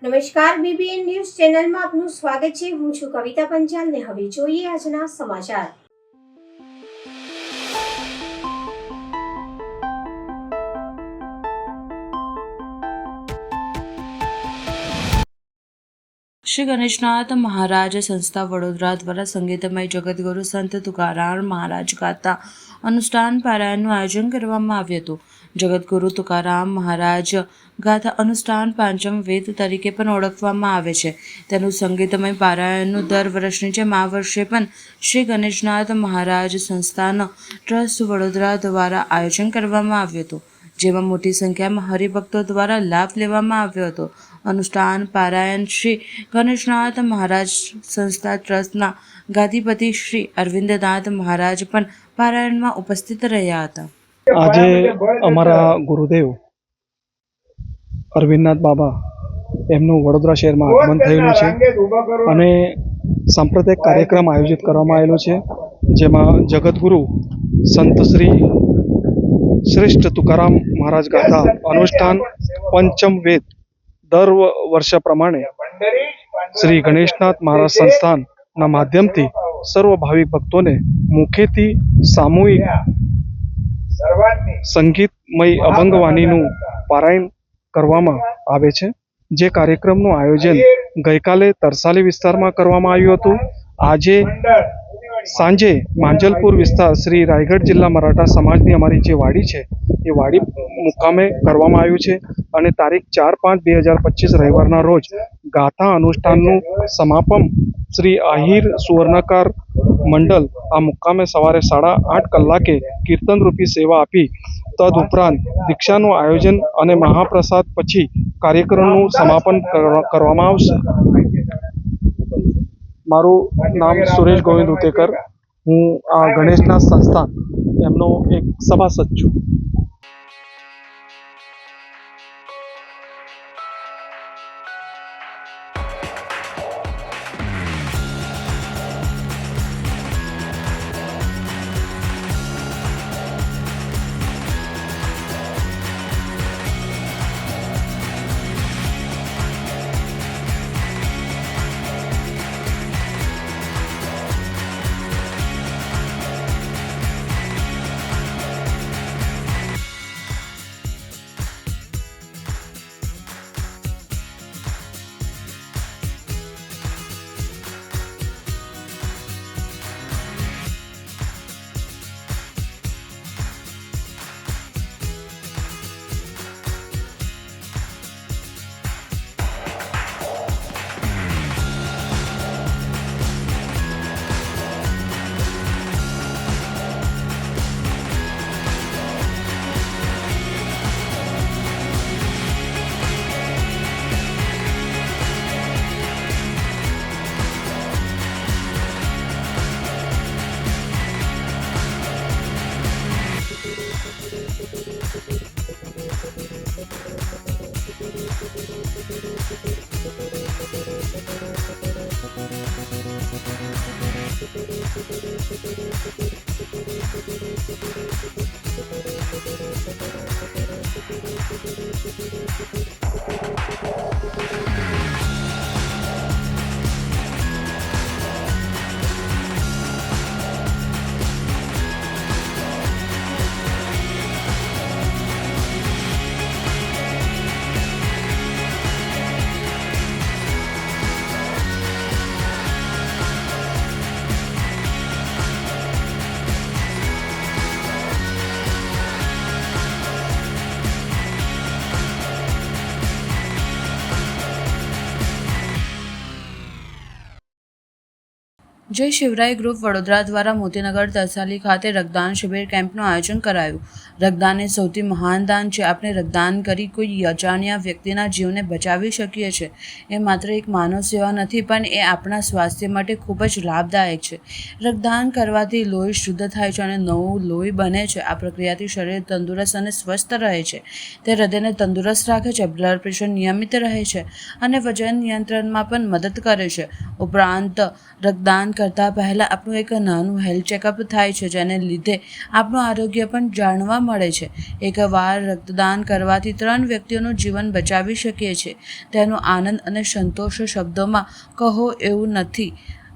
નમસ્કાર, BBN news ચેનલમાં આપનું સ્વાગત છે. હું છું કવિતા પંચાલ ને હવે જોઈએ આજના સમાચાર. શ્રી ગણેશનાથ મહારાજ સંસ્થા વડોદરા દ્વારા સંગીતમય જગતગુરુ સંત તુકારામ મહારાજ ગાથા અનુષ્ઠાન પારાયણનું આયોજન કરવામાં આવ્યું હતું. જગતગુરુ તુકારામ મહારાજ ગાથા અનુષ્ઠાન પાંચમ વેદ તરીકે પણ ઓળખવામાં આવે છે. તેનું સંગીતમય પારાયણનું દર વર્ષની જેમ આ વર્ષે પણ શ્રી ગણેશનાથ મહારાજ સંસ્થાન ટ્રસ્ટ વડોદરા દ્વારા આયોજન કરવામાં આવ્યું હતું, જેમાં મોટી સંખ્યામાં હરિભક્તો દ્વારા લાભ લેવામાં આવ્યો હતો. અનુષ્ઠાન પારાયણ શ્રી ગણેશનાથ મહારાજ સંસ્થા ટ્રસ્ટના ગાદીપતિ શ્રી અરવિંદનાથ મહારાજ પણ પારાયણમાં ઉપસ્થિત રહ્યા હતા. આજે અમારા ગુરુદેવ અરવિંદનાથ બાબા એમનું વડોદરા શહેરમાં આગમન થયેલું છે અને સાંપ્રદાયિક કાર્યક્રમ આયોજિત કરવામાં આવેલો છે, જેમાં જગતગુરુ સંત શ્રી શ્રેષ્ઠ તુકારામ મહારાજ ગાથા અનુષ્ઠાન પંચમ વેદ દર વર્ષ પ્રમાણે શ્રી ગણેશનાથ મહારાજ સંસ્થાનના માધ્યમથી સર્વ ભાવિક ભક્તોને મુખેથી સામૂહિક સંગીતમય અભંગ વાણીનું પારાયણ કરવામાં આવે છે. જે કાર્યક્રમનું આયોજન ગઈકાલે તરસાલી વિસ્તારમાં કરવામાં આવ્યું હતું. આજે સાંજે માંજલપુર વિસ્તાર શ્રી રાયગઢ જિલ્લા મરાઠા સમાજની અમારી જે વાડી છે એ વાડી મુકામે કરવામાં આવ્યું છે અને તારીખ 4-5-2025 રવિવારના રોજ ગાથા અનુષ્ઠાનનું સમાપન શ્રી આહિર સુવર્ણકાર મંડળ આ મુકામે સવારે 8:30 કલાકે કીર્તનરૂપી સેવા આપી તદ ઉપરાંત દીક્ષાનું આયોજન અને મહાપ્રસાદ પછી કાર્યક્રમનું સમાપન કરવામાં આવશે. મારું નામ સુરેશ ગોવિંદ ઉતેકર. હું આ ગણેશનાથ સંસ્થાન એમનો એક સભાસદ છું. જય શિવરાય ગ્રુપ વડોદરા દ્વારા મોતીનગર તરસાલી ખાતે રક્તદાન શિબિર કેમ્પનું આયોજન કરાયું. રક્તદાન એ સૌથી મહાન દાન છે. આપણે રક્તદાન કરી કોઈ અજાણ્યા વ્યક્તિના જીવને બચાવી શકીએ છીએ. એ માત્ર એક માનવ સેવા નથી, પણ એ આપણા સ્વાસ્થ્ય માટે ખૂબ જ લાભદાયક છે. રક્તદાન કરવાથી લોહી શુદ્ધ થાય છે અને નવું લોહી બને છે. આ પ્રક્રિયાથી શરીર તંદુરસ્ત અને સ્વસ્થ રહે છે. તે હૃદયને તંદુરસ્ત રાખે છે, બ્લડ પ્રેશર નિયમિત રહે છે અને વજન નિયંત્રણમાં પણ મદદ કરે છે. ઉપરાંત રક્તદાન કરતાં પહેલાં આપણું એક નાનું હેલ્થ ચેકઅપ થાય છે, જેને લીધે આપણું આરોગ્ય પણ જાણવા મળે છે. એકવાર રક્તદાન કરવાથી 3 વ્યક્તિઓનું જીવન બચાવી શકીએ છીએ. તેનો આનંદ અને સંતોષ શબ્દોમાં કહો એવું નથી.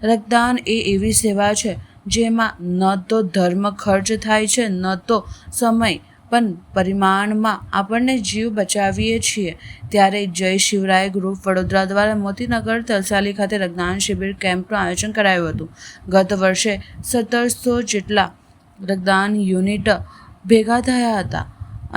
રક્તદાન એ એવી સેવા છે જેમાં ન તો ધર્મ ખર્ચ થાય છે, ન તો સમય, પણ પરિમાણમાં આપણને જીવ બચાવીએ છીએ. ત્યારે જય શિવરાય ગ્રુપ વડોદરા દ્વારા મોતીનગર તરસાલી ખાતે રક્તદાન શિબિર કેમ્પનું આયોજન કરાયું હતું. ગત વર્ષે 1700 જેટલા રક્તદાન યુનિટ ભેગા થયા હતા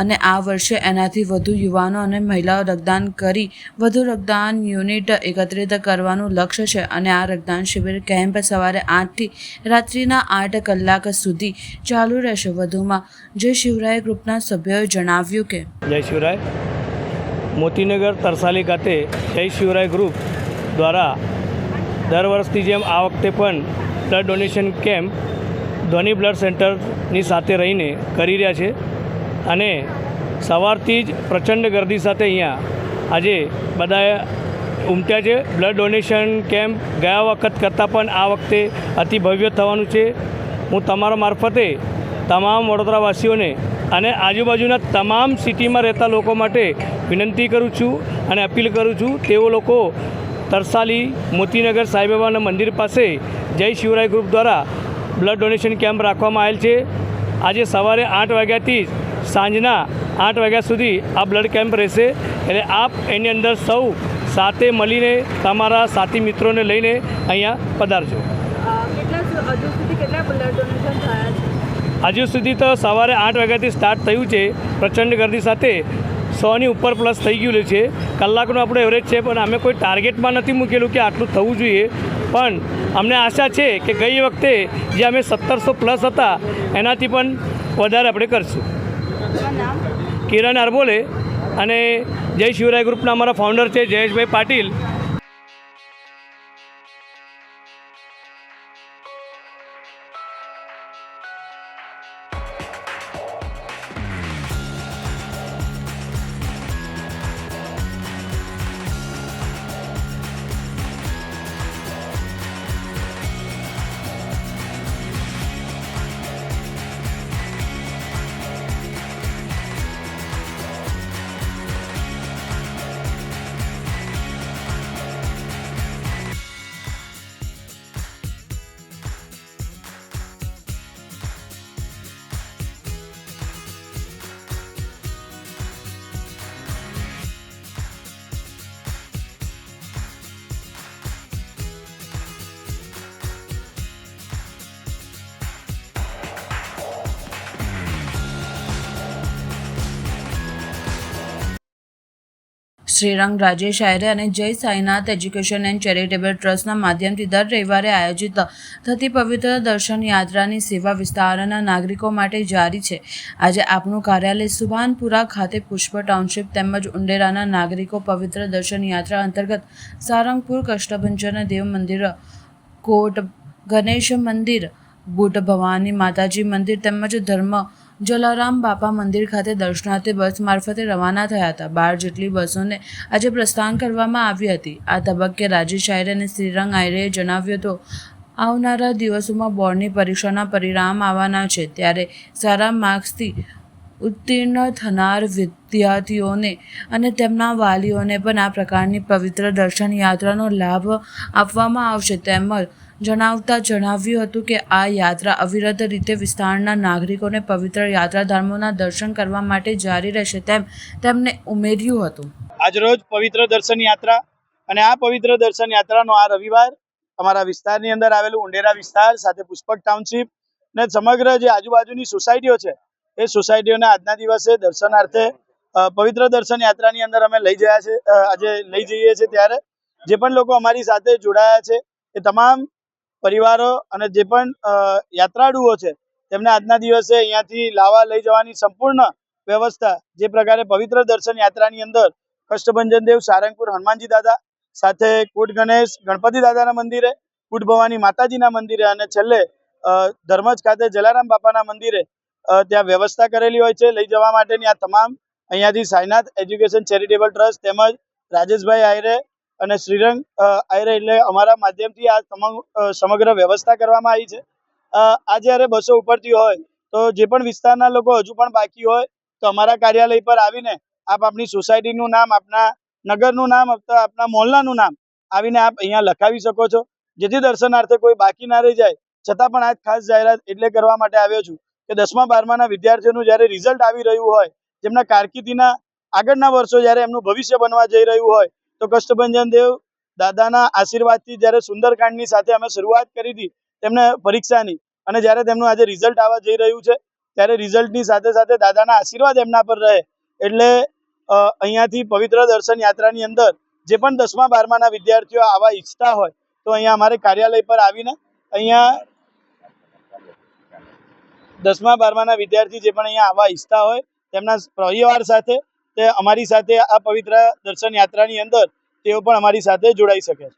અને આ વર્ષે એનાથી વધુ યુવાનો અને મહિલાઓ રક્તદાન કરી વધુ રક્તદાન યુનિટ એકત્રિત કરવાનું લક્ષ્ય છે. અને આ રક્તદાન શિબિર કેમ્પ સવારે 8 થી રાત્રિના 8 કલાક સુધી ચાલુ રહેશે. વધુમાં જય શિવરાય ગ્રુપના સભ્યોએ જણાવ્યું કે જય શિવરાય. મોતીનગર તરસાલી ખાતે જય શિવરાય ગ્રુપ દ્વારા દર વર્ષની જેમ આ વખતે પણ બ્લડ ડોનેશન કેમ્પ ધ્વની બ્લડ સેન્ટરની સાથે રહીને કરી રહ્યા છે અને સવારથી જ પ્રચંડ ગર્દી સાથે અહીંયા આજે બધા ઉમટ્યા છે. બ્લડ ડોનેશન કેમ્પ ગયા વખત કરતાં પણ આ વખતે અતિ ભવ્ય થવાનું છે. હું તમારા મારફતે તમામ વડોદરાવાસીઓને અને આજુબાજુના તમામ સિટીમાં રહેતા લોકો માટે વિનંતી કરું છું અને અપીલ કરું છું, તેઓ લોકો તરસાલી મોતીનગર સાંઈબાબાના મંદિર પાસે જય શિવરાય ગ્રુપ દ્વારા બ્લડ ડોનેશન કેમ્પ રાખવામાં આવેલ છે. આજે સવારે 8 વાગ્યાથી સાંજના 8 વાગ્યા સુધી આ બ્લડ કેમ્પ રહેશે. એટલે આપ એની અંદર સૌ સાથે મળીને તમારા સાથી મિત્રોને લઈને અહીંયા પધારજો. હજુ સુધી તો સવારે 8 વાગ્યાથી સ્ટાર્ટ થયું છે. પ્રચંડ ગર્દી સાથે 100ની ઉપર પ્લસ થઈ ગયું છે. કલાકનું આપણું એવરેજ છે, પણ અમે કોઈ ટાર્ગેટમાં નથી મૂકેલું કે આટલું થવું જોઈએ. પણ અમને આશા છે કે ગઈ વખતે જે અમે 1700 પ્લસ હતા એનાથી પણ વધારે આપણે કરશું. કિરણ અરબોલે અને જય શિવરાય ગ્રુપના અમારા ફાઉન્ડર છે જયેશભાઈ પાટીલ. શ્રીરંગ રાજેશ આયરે અને જય સાઈનાથ એજ્યુકેશન એન્ડ ચેરિટેબલ ટ્રસ્ટના માધ્યમથી દર રવિવારે આયોજિત થતી પવિત્ર દર્શન યાત્રાની સેવા વિસ્તારના નાગરિકો માટે જારી છે. આજે આપણું કાર્યાલય સુભાનપુરા ખાતે પુષ્પ ટાઉનશીપ તેમજ ઉંડેરાના નાગરિકો પવિત્ર દર્શન યાત્રા અંતર્ગત સારંગપુર કષ્ટભંજન દેવ મંદિર, કોટ ગણેશ મંદિર, બુટ ભવાની માતાજી મંદિર તેમજ ધર્મ જલારામ બાપા મંદિર ખાતે દર્શનાર્થે બસ મારફતે રવાના થયા હતા. 12 જેટલી બસોને આજે પ્રસ્થાન કરવામાં આવી હતી. આ તબક્કે રાજેશ આયરે અને શ્રીરંગ આયરેએ જણાવ્યું હતું, આવનારા દિવસોમાં બોર્ડની પરીક્ષાના પરિણામ આવવાના છે, ત્યારે સારા માર્ક્સથી ઉત્તીર્ણ થનાર વિદ્યાર્થીઓને અને તેમના વાલીઓને પણ આ પ્રકારની પવિત્ર દર્શન યાત્રાનો લાભ આપવામાં આવશે. તેમજ જણાવ્યું હતું કે આ યાત્રા અવિરત રીતે વિસ્તારના નાગરિકોને પવિત્ર યાત્રાધામોના દર્શન કરવા માટે જારી રહેશે તેમ તેમણે ઉમેર્યું હતું. આજરોજ પવિત્ર દર્શન યાત્રા અને આ પવિત્ર દર્શન યાત્રાનો આ રવિવાર અમારા વિસ્તારની અંદર આવેલું ઉંડેરા વિસ્તાર સાથે પુષ્પક ટાઉનશીપ ને સમગ્ર જે આજુબાજુની સોસાયટીઓ છે એ સોસાયટીઓને આજના દિવસે દર્શનાર્થે પવિત્ર દર્શન યાત્રાની અંદર અમે આજે લઈ જઈએ છીએ. ત્યારે જે પણ લોકો અમારી સાથે જોડાયા છે એ તમામ પરિવારો અને જે પણ યાત્રાળુઓ છે તેમને આજના દિવસે અહીંયાથી લાવવા લઈ જવાની સંપૂર્ણ વ્યવસ્થા જે પ્રકારે પવિત્ર દર્શન યાત્રાની અંદર કષ્ટભંજન દેવ સારંગપુર હનુમાનજી દાદા સાથે કોટ ગણેશ ગણપતિ દાદાના મંદિરે, કુટ ભવાની માતાજીના મંદિરે અને છેલ્લે ધર્મજ ખાતે જલારામ બાપાના મંદિરે ત્યાં વ્યવસ્થા કરેલી હોય છે લઈ જવા માટેની. આ તમામ અહીંયાથી સાઈનાથ એજ્યુકેશન ચેરિટેબલ ટ્રસ્ટ તેમજ રાજેશભાઈ આયરે અને શ્રીરંગ આયરે એટલે અમારા માધ્યમથી આ સમગ્ર વ્યવસ્થા કરવામાં આવી છે. આ જ્યારે બસો ઉપરથી હોય તો જે પણ વિસ્તારના લોકો હજુ પણ બાકી હોય તો અમારા કાર્યાલય પર આવીને આપ આપની સોસાયટીનું નામ, આપના નગરનું નામ અથવા આપના મોહલ્લાનું નામ આવીને આપ અહીંયા લખાવી શકો છો, જેથી દર્શનાર્થે કોઈ બાકી ના રહી જાય. છતાં પણ આ ખાસ જાહેરાત એટલે કરવા માટે આવ્યો છું કે 10મા 12માના વિદ્યાર્થીઓનું જ્યારે રિઝલ્ટ આવી રહ્યું હોય, જેમના કારકિર્દીના આગળના વર્ષો જ્યારે એમનું ભવિષ્ય બનવા જઈ રહ્યું હોય, તો કષ્ટભંજન દેવ દાદાના આશીર્વાદથી જ્યારે સુંદરકાંડની સાથે અમે શરૂઆત કરી હતી તેમને પરીક્ષાની, અને જ્યારે તેમનું આજે રિઝલ્ટ આવવા જઈ રહ્યું છે ત્યારે રિઝલ્ટની સાથે સાથે દાદાના આશીર્વાદ એમના પર રહે એટલે અહીંયાથી પવિત્ર દર્શન યાત્રાની અંદર જે પણ 10મા 12માના વિદ્યાર્થીઓ આવા ઈચ્છતા હોય તો અહીંયા અમારે કાર્યાલય પર આવીને અહીંયા 10મા 12માના વિદ્યાર્થી જે પણ અહીંયા આવવા ઈચ્છતા હોય તેમના પરિવાર સાથે તે અમારી સાથે આ પવિત્ર દર્શન યાત્રાની અંદર તેઓ પણ અમારી સાથે જોડાઈ શકે છે.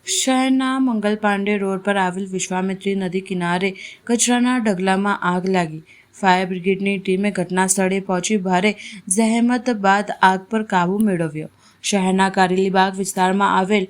શહેરના મંગલ પાંડે રોડ પર આવેલ વિશ્વામિત્રી નદી કિનારે કચરાના ઢગલામાં આગ લાગી. ફાયર બ્રિગેડની ટીમે ઘટના સ્થળે પહોંચી ભારે જહેમત બાદ આગ પર કાબૂ મેળવ્યો. શહેરના કારેલીબાગ વિસ્તારમાં આવેલ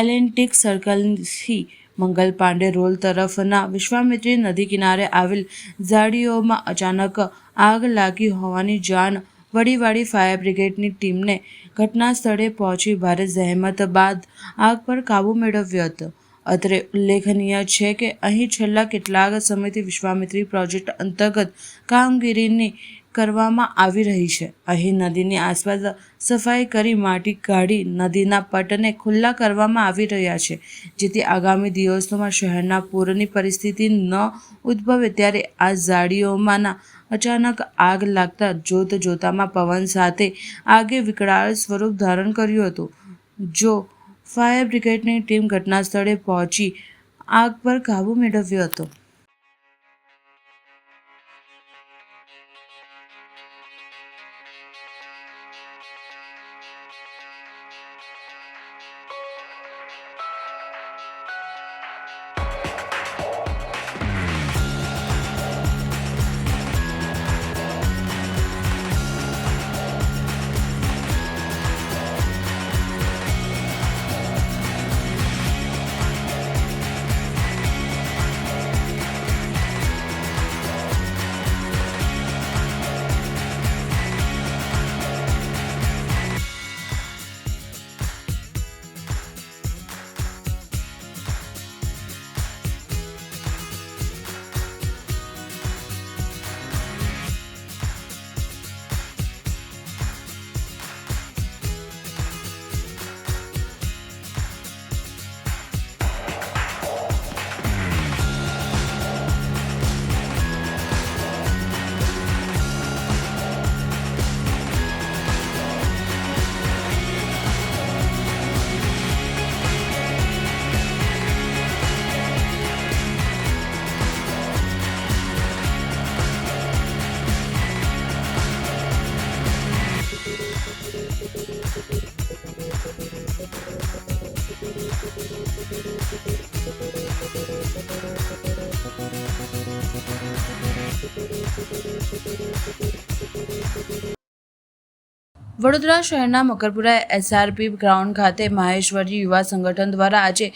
એલેન્ટિક સર્કલથી મંગલ પાંડે રોડ તરફના વિશ્વામિત્રી નદી કિનારે આવેલ ઝાડીઓમાં અચાનક આગ લાગી હોવાની જાણ વડીવાડી ફાયર બ્રિગેડની ટીમને ઘટના સ્થળે પહોંચી ભારે જહેમત બાદ આગ પર કાબૂ મેળવ્યો હતો. અત્રે ઉલ્લેખનીય છે કે અહીં છેલ્લા કેટલાક સમયથી વિશ્વામિત્રી પ્રોજેક્ટ અંતર્ગત કામગીરીની કરવામાં આવી રહી છે. અહીં નદીની આસપાસ સફાઈ કરી માટી કાઢી નદીના પટને ખુલ્લા કરવામાં આવી રહ્યા છે, જેથી આગામી દિવસોમાં શહેરના પૂરની પરિસ્થિતિ ન ઉદ્ભવે. ત્યારે આ ઝાડીઓમાંના અચાનક આગ લાગતા જોતજોતામાં પવન સાથે આગે વિકરાળ સ્વરૂપ ધારણ કર્યું હતું. ફાયર બ્રિગેડની ટીમ ઘટના સ્થળે પહોંચી આગ પર કાબૂ મેળવ્યો હતો. વડોદરા શહેરના મકરપુરા એસઆરપી ગ્રાઉન્ડ ખાતે માહેશ્વરી યુવા સંગઠન દ્વારા આજે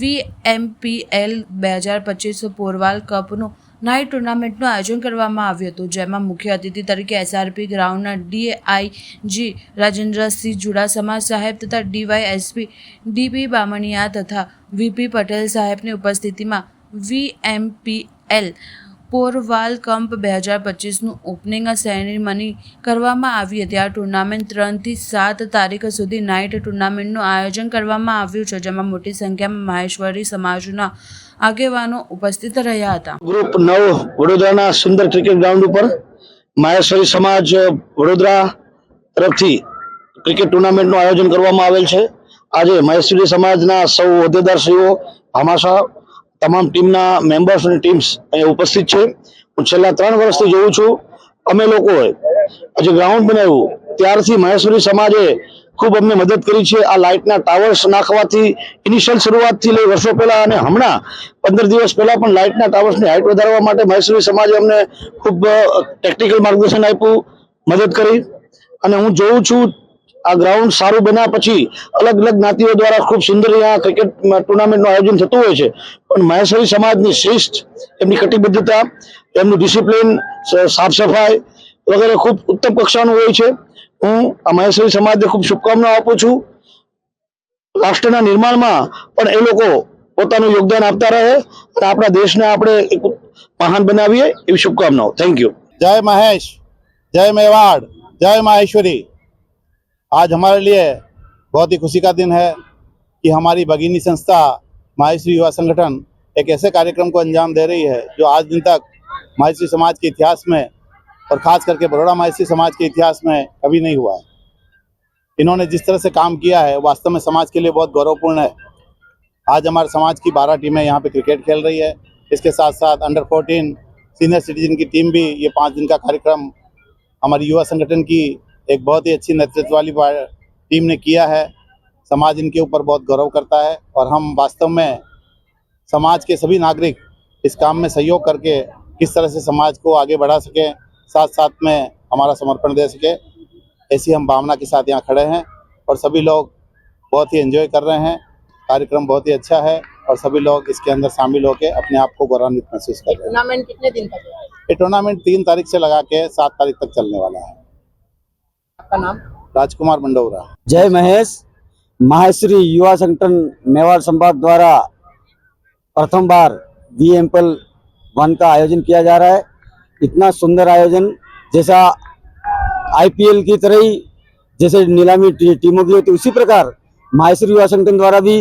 VMPL 2025 પોરવાલ કપનું નાઇટ ટુર્નામેન્ટનું આયોજન કરવામાં આવ્યું હતું, જેમાં મુખ્ય અતિથિ તરીકે એસઆરપી ગ્રાઉન્ડના DIG રાજેન્દ્રસિંહ ચુડાસમા સાહેબ તથા DYSP DP બામણિયા તથા VP પટેલ સાહેબની ઉપસ્થિતિમાં VMPL પોરવાલ કપ 2025નું ઓપનિંગ સેરેમની કરવામાં આવી હતી. આ ટુર્નામેન્ટ 3 થી 7 તારીખ સુધી નાઇટ ટુર્નામેન્ટનું આયોજન કરવામાં આવ્યું છે, જેમાં મોટી સંખ્યામાં માહેશ્વરી સમાજના આગેવાનો ઉપસ્થિત રહ્યા હતા. ગ્રુપ 9 વડોદરાના સુંદર ક્રિકેટ ગ્રાઉન્ડ ઉપર માહેશ્વરી સમાજ વડોદરા તરફથી ક્રિકેટ ટુર્નામેન્ટનું આયોજન કરવામાં આવેલ છે. આજે માહેશ્વરી સમાજના સૌ હોદ્દેદારશ્રીઓ, ભામાશાહ, તમામ ટીમના મેમ્બર્સ અને ટીમ્સ અહીંયા ઉપસ્થિત છે. હું છેલ્લા 3 વર્ષથી જોઉં છું, અમે લોકોએ આજે ગ્રાઉન્ડ બનાવ્યું ત્યારથી માહેશ્વરી સમાજે ખૂબ અમને મદદ કરી છે. આ લાઇટના ટાવર્સ નાખવાથી ઇનિશિયલ શરૂઆતથી લઈ વર્ષો પહેલા અને હમણાં 15 દિવસ પહેલા પણ લાઇટના ટાવર્સની હાઇટ વધારવા માટે માહેશ્વરી સમાજે અમને ખૂબ ટેકનિકલ માર્ગદર્શન આપ્યું, મદદ કરી. અને હું જોઉં છું આ ગ્રાઉન્ડ સારું બન્યા પછી અલગ અલગ જ્ઞાતિઓ દ્વારા ખૂબ સુંદર અહીંયા ક્રિકેટ ટુર્નામેન્ટનું આયોજન થતું હોય છે, પણ માહેશ્વરી સમાજની શિસ્ત, એમની કટિબદ્ધતા, એમનું ડિસિપ્લિન, સાફ સફાઈ વગેરે ખૂબ ઉત્તમ કક્ષાનું હોય છે. હું આ માહેશ્વરી સમાજને ખૂબ શુભકામનાઓ આપું છું. રાષ્ટ્રના નિર્માણમાં પણ એ લોકો પોતાનું યોગદાન આપતા રહે અને આપણા દેશને આપણે એક મહાન બનાવીએ એવી શુભકામનાઓ. Thank you. जय महेश, जय मेवाड़, जय माहेश्वरी। आज हमारे लिए बहुत ही खुशी का दिन है कि हमारी भगिनी संस्था माहेश्वरी युवा संगठन एक ऐसे कार्यक्रम को अंजाम दे रही है जो आज दिन तक माहेश्वरी समाज के इतिहास में और ख़ास करके बड़ौदा माहेश्वरी समाज के इतिहास में कभी नहीं हुआ है। इन्होंने जिस तरह से काम किया है वास्तव में समाज के लिए बहुत गौरवपूर्ण है। आज हमारे समाज की 12 टीमें यहाँ पे क्रिकेट खेल रही है। इसके साथ साथ अंडर 14 सीनियर सिटीजन की टीम भी ये 5 दिन का कार्यक्रम हमारी युवा संगठन की एक बहुत ही अच्छी नेतृत्व वाली टीम ने किया है। समाज इनके ऊपर बहुत गौरव करता है और हम वास्तव में समाज के सभी नागरिक इस काम में सहयोग करके किस तरह से समाज को आगे बढ़ा सकें, साथ साथ में हमारा समर्पण दे सके, ऐसी हम भावना के साथ यहाँ खड़े हैं और सभी लोग बहुत ही एंजॉय कर रहे हैं। कार्यक्रम बहुत ही अच्छा है और सभी लोग इसके अंदर शामिल होकर अपने आप को गौरवान्वित महसूस कर रहे हैं। टूर्नामेंट कितने दिन तक है? ये टूर्नामेंट 3 तारीख से लगा के 7 तारीख तक चलने वाला है। आपका नाम? राजकुमार मंडौरा। जय महेश। माहेश्वरी युवा संगठन मेवाड़ संभाग द्वारा प्रथम बार VMPL 1 का आयोजन किया जा रहा है। इतना सुंदर आयोजन, जैसा IPL की तरह ही जैसे नीलामी टीमों की होती उसी प्रकार माहेश्वरी युवा संगठन द्वारा भी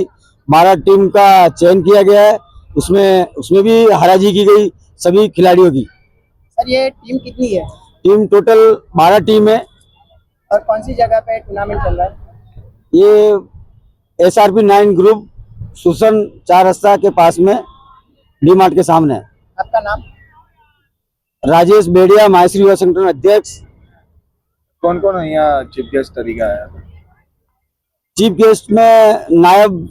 12 टीम का चयन किया गया है। उसमें भी हराजी की गई सभी खिलाड़ियों की। सर ये टीम कितनी है? टीम टोटल 12 टीम है। और कौन सी जगह पे टूर्नामेंट चल रहा है? ये SRP 9 ग्रुप सुसन 4 रास्ता के पास में D-Mart के सामने। आपका नाम? राजेश बेड़िया, माहेश्वरी युवा संगठन अध्यक्ष। कौन कौन यहाँ चीफ गेस्ट तरीका है? चीफ गेस्ट में नायब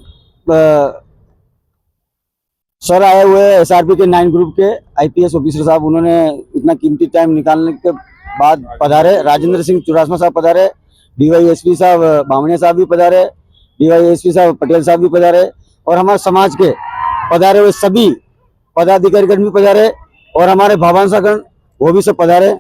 सर आए हुए SRP के 9 ग्रुप के IPS ऑफिसर साहब, उन्होंने इतना कीमती टाइम निकालने के बाद पधारे। राजेंद्र सिंह चुडासमा साहब पधारे, DYSP साहब बामणिया साहब भी पधारे, DYSP साहब पटेल साहब भी पधारे और हमारे समाज के पधारे हुए सभी पदाधिकारीगण भी पधारे और हमारे भावांशागण वो भी सब पधारे।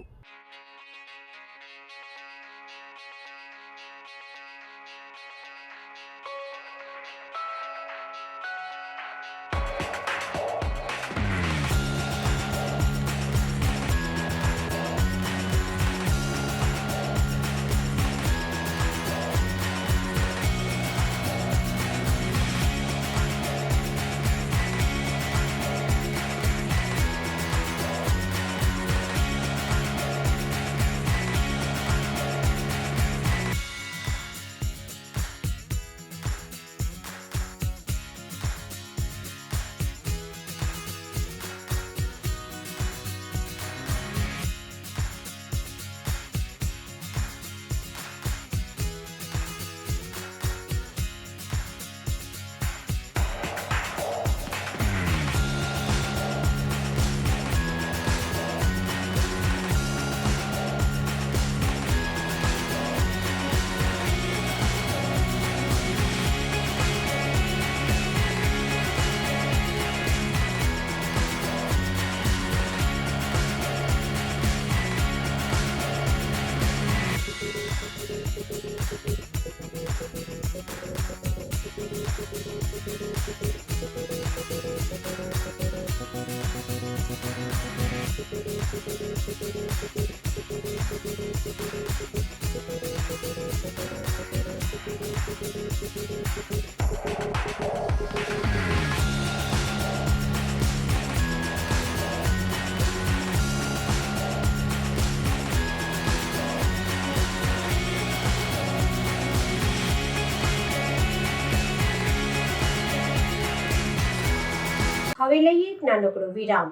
હવે લઈએ એક નાનકડો વિરામ.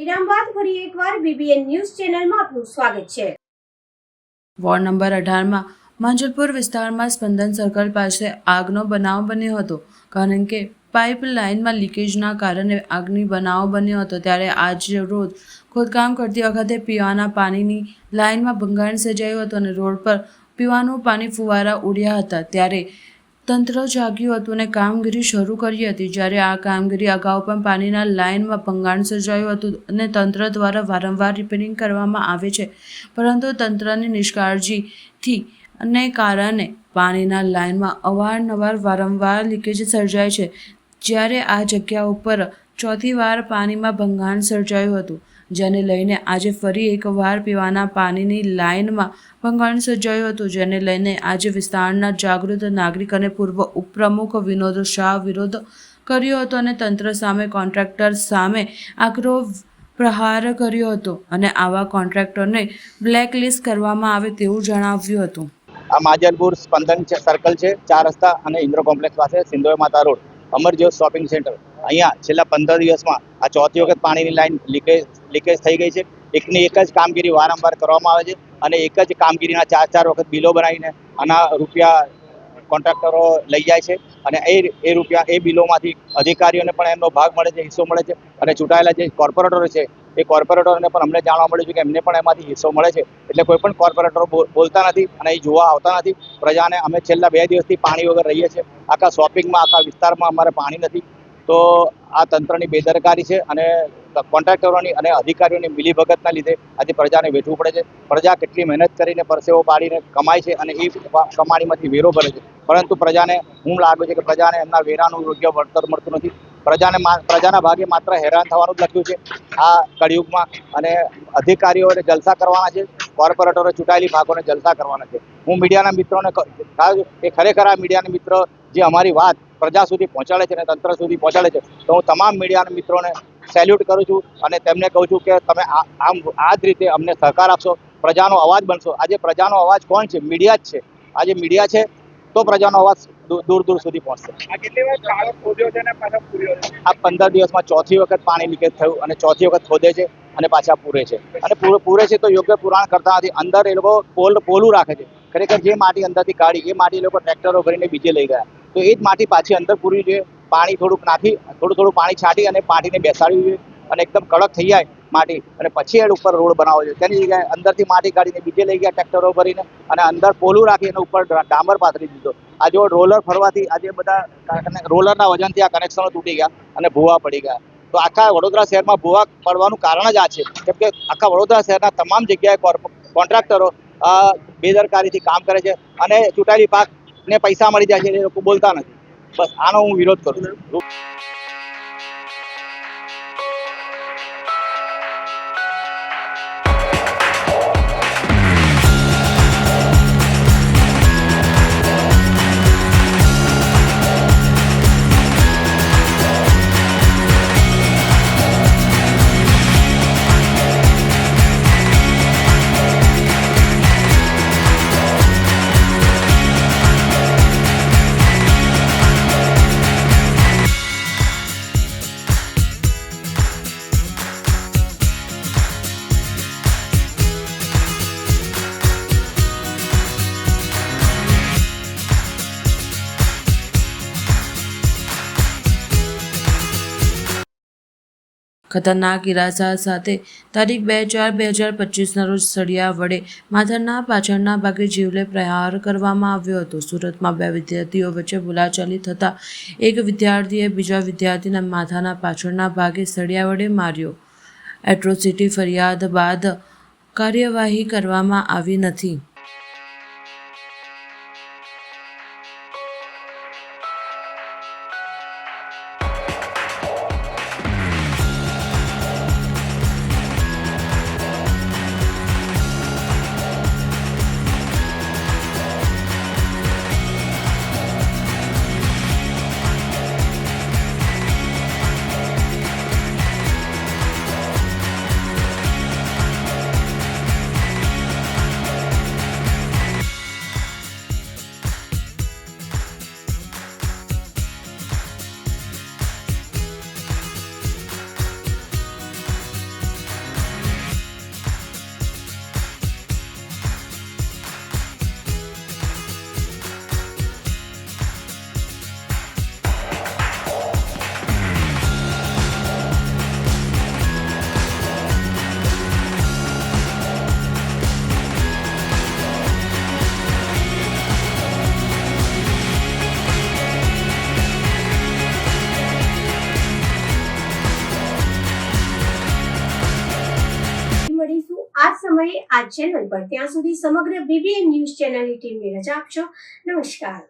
વિરામ બાદ ફરી એકવાર BBN ન્યૂઝ ચેનલમાં આપનું સ્વાગત છે. વોર્ડ નંબર 18માં માંજલપુર વિસ્તારમાં સ્પંદન સર્કલ પાસે આગનો બનાવ બન્યો હતો. કારણ કે પાઇપ લાઇનમાં લીકેજના કારણે આગની બનાવ બન્યો હતો. ત્યારે આજ રોજ ખોદકામ કરતી વખતે પીવાના પાણીની લાઇનમાં ભંગાણ સર્જાયું હતું અને રોડ પર પીવાનું પાણી ફુવારા ઉડ્યા હતા. ત્યારે તંત્ર જાગ્યું હતું અને કામગીરી શરૂ કરી હતી. જ્યારે આ કામગીરી અગાઉ પણ પાણીના લાઇનમાં ભંગાણ સર્જાયું હતું અને તંત્ર દ્વારા વારંવાર રિપેરિંગ કરવામાં આવે છે, પરંતુ તંત્રની નિષ્કાળજીથી ને કારણે પાણીના લાઇનમાં અવારનવાર વારંવાર લીકેજ સર્જાય છે. જ્યારે આ જગ્યા ઉપર ચોથી વાર પાણીમાં ભંગાણ સર્જાયું હતું, જેને લઈને આજે ફરી એકવાર પીવાના પાણીની લાઇનમાં ભંગાણ સર્જાયું હતું. જેને લઈને આજે વિસ્તારના જાગૃત નાગરિક અને પૂર્વ ઉપપ્રમુખ વિનોદ શાહ વિરોધ કર્યો હતો અને તંત્ર સામે, કોન્ટ્રાક્ટર સામે આકરો પ્રહાર કર્યો હતો અને આવા કોન્ટ્રાક્ટરને બ્લેકલિસ્ટ કરવામાં આવે તેવું જણાવ્યું હતું. આ માજલપુર સ્પંદન સર્કલ છે, 4 રસ્તા અને ઇન્દ્ર કોમ્પ્લેક્સ પાસે સિંધોઈ માતા રોડ, અમરજ્યોત શોપિંગ સેન્ટર. અહીંયા છેલ્લા 15 દિવસમાં આ ચોથી વખત પાણીની લાઈન લીકેજ થઈ ગઈ છે. એકની એક જ કામગીરી વારંવાર કરવામાં આવે છે અને એક જ કામગીરીના 4 વખત બિલો બનાવીને આના રૂપિયા કોન્ટ્રાક્ટરો લઈ જાય છે અને એ રૂપિયા એ બિલોમાંથી અધિકારીઓને પણ એમનો ભાગ મળે છે, હિસ્સો મળે છે અને ચૂંટાયેલા જે કોર્પોરેટરો છે એ કોર્પોરેટરોને પણ અમને જાણવા મળ્યું છે કે એમને પણ એમાંથી હિસ્સો મળે છે. એટલે કોઈ પણ કોર્પોરેટરો બોલતા નથી અને એ જોવા આવતા નથી. પ્રજાને અમે છેલ્લા 2 દિવસથી પાણી વગર રહીએ છીએ. આખા શોપિંગમાં, આખા વિસ્તારમાં અમારે પાણી નથી. તો આ તંત્રની બેદરકારી છે અને કોન્ટ્રાક્ટરોની અને અધિકારીઓની મિલીભગતના લીધે આજે પ્રજાને વેઠવું પડે છે. પ્રજા કેટલી મહેનત કરીને પરસેવો પાડીને કમાય છે અને એ કમાણીમાંથી વેરો ભરે છે, પરંતુ પ્રજાને હું લાગે છે કે પ્રજાને એમના વેરાનું યોગ્ય વળતર મળતું નથી. પ્રજાના ભાગે માત્ર હેરાન થવાનું જ લખ્યું છે આ કળિયુગમાં. અને અધિકારીઓને જલસા કરવાના છે, કોર્પોરેટરો ચૂંટાયેલી ભાગોને જલસા કરવાના છે. હું મીડિયાના મિત્રોને કહું કે ખરેખર આ મીડિયાના મિત્રો જે અમારી વાત પ્રજા સુધી પહોંચાડે છે અને તંત્ર સુધી પહોંચાડે છે, તો હું તમામ મીડિયાના મિત્રોને સેલ્યુટ કરું છું અને તેમને કહું છું કે તમે આ જ રીતે અમને સહકાર આપશો, પ્રજાનો અવાજ બનશો. આજે પ્રજાનો અવાજ કોણ છે? મીડિયા જ છે. આજે મીડિયા છે તો પ્રજાનો અવાજ દૂર દૂર સુધી પહોંચશે. આ 15 દિવસમાં ચોથી વખત પાણી લીકેજ થયું અને ચોથી વખત ખોદે છે અને પાછા પૂરે છે. અને પૂરે છે તો યોગ્ય પુરાણ કરતા નથી. અંદર એ લોકો પોલું રાખે છે. ખરેખર જે માટી અંદરથી કાઢી એ માટી એ લોકો ટ્રેક્ટરો ભરીને બીજે લઈ ગયા, તો એ જ માટી પાછી અંદર પૂરવી જોઈએ. પાણી થોડુંક નાખી થોડું પાણી છાંટી અને માટીને બેસાડવી જોઈએ અને એકદમ કડક થઈ જાય માટી, અને પછી એડ ઉપર રોડ બનાવવો જોઈએ. તેની જગ્યાએ અંદરથી માટી કાઢીને બીજે લઈ ગયા ટ્રેક્ટરો ભરીને અને અંદર પોલું રાખી અને ઉપર ડામર પાથરી દીધો. આ જો રોલર ફરવાથી આજે બધા રોલરના વજનથી આ કનેક્શનો તૂટી ગયા અને ભૂવા પડી ગયા. તો આખા વડોદરા શહેરમાં ભૂવા પડવાનું કારણ જ આ છે, કેમ કે આખા વડોદરા શહેરના તમામ જગ્યાએ કોન્ટ્રાક્ટરો બેદરકારીથી કામ કરે છે અને ચૂંટાયેલી પાકને પૈસા મળી જાય છે એ લોકો બોલતા નથી. બસ આનો હું વિરોધ કરું છું. ખતરનાક ઈરાદા સાથે તારીખ 2/4/2025ના રોજ સળિયા વડે માથાના પાછળના ભાગે જીવલે પ્રહાર કરવામાં આવ્યો હતો. સુરતમાં 2 વિદ્યાર્થીઓ વચ્ચે બોલાચાલી થતાં એક વિદ્યાર્થીએ બીજા વિદ્યાર્થીના માથાના પાછળના ભાગે સળિયા વડે માર્યો. એટ્રોસિટી ફરિયાદ બાદ કાર્યવાહી કરવામાં આવી નથી. આ સમયે આ ચેનલ પર. ત્યાં સુધી સમગ્ર BBN ન્યૂઝ ચેનલની ટીમને રજા આપશો. નમસ્કાર.